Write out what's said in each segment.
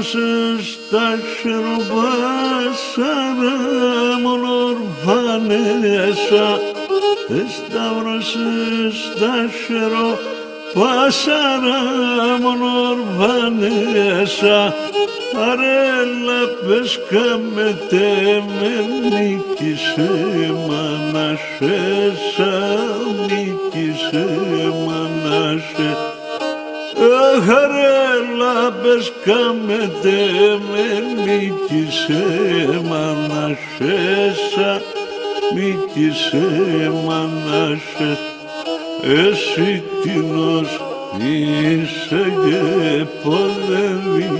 σταύρωσες τα χεροπάσαρα μον ορφανέσα, σταύρωσες τα χεροπάσαρα μον ορφανέσα, αρέλα πέσκα με νίκησε μανασέσα, νίκησε μανασέ. Χαρέλα πέσκα με νίκησε μανασέσα, νίκησε μανασέ. Εσύ τίνος είσαι και ποδεβίζωσε,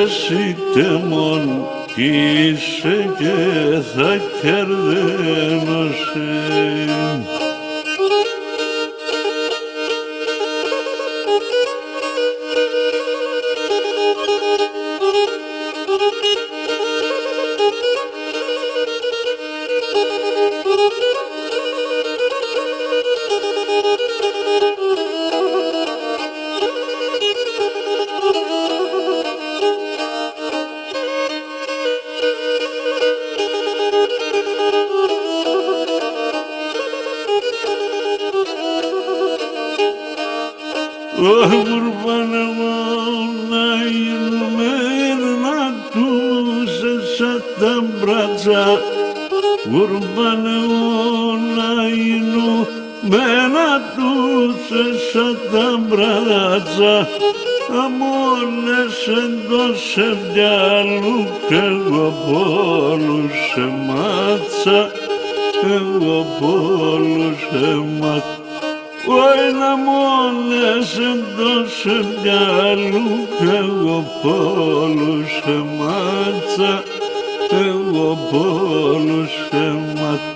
εσύ τεμόν είσαι και θα κερδένωσε. Γουρβάνε να γίνουμε να τους σαν τα μπράτσα, γουρβάνε να γίνουμε να τους σαν τα μπράτσα, αμόνες εντός ευδιάλου κι εγώ πόλους μάτσα, εγώ πόλους μάτσα. Ωι να μόνες εντός ευδιάλου κι εγώ πόλους μάτσα, εγώ πόλους μάτσα.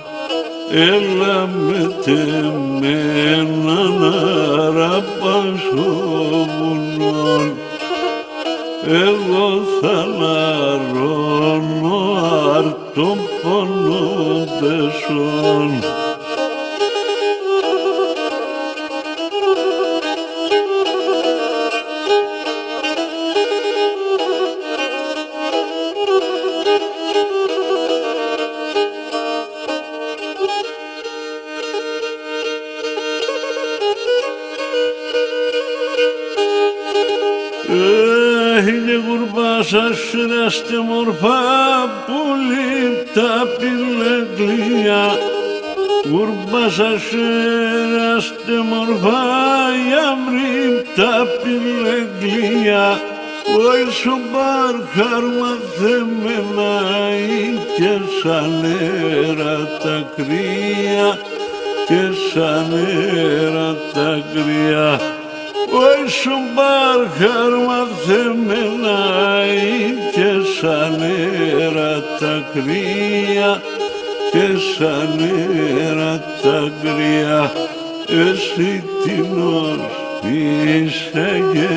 Έλα με τεμένα να ραπάσω βουνών, εγώ θα λαρώνω αρτών πονόντεσον. Έγινε γουρμπάσα σειράστε μορφά πουλί τα πιλεγλία, γουρμπάσα σειράστε μορφά γιαμρί τα πιλεγλία, ωι σου μπαρχάρ μαθεμένα και σαν νερά τα κρύα, και σαν νερά τα κρύα. Ωι σου μπαρχάρ μαθεμένα και σαν νερά τα κρύα, και σαν νερά τα κρύα. Εσύ τίνος είσαι και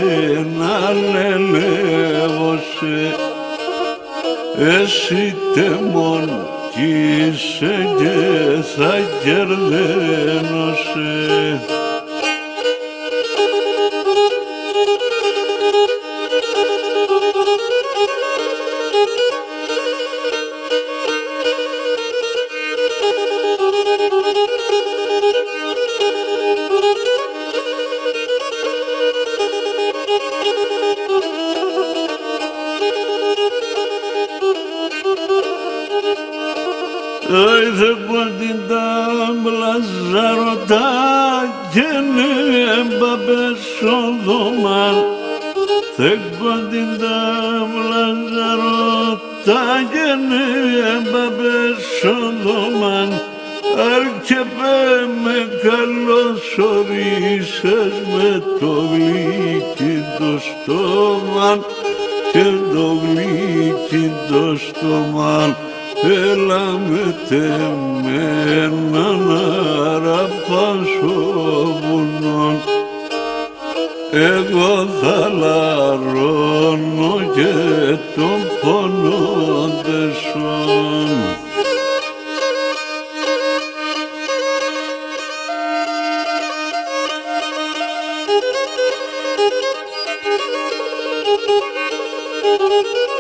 να λελεύωσε, εσύ τεμόν κι είσαι και θα κερδένωσε. Δε κοντιντα μπλαζαρωτά και ναι μπαμπεσοδομάν, δε κοντιντα μπλαζαρωτά και ναι μπαμπεσοδομάν, αρκεπέ με καλωσορίσες με το γλυκύτο στόμαν και το γλυκύτο στόμαν. Έλα με τεμένα να ραπάσω βουνών, εγώ θα λαρώνω και τον πονόντεσον. Thank you.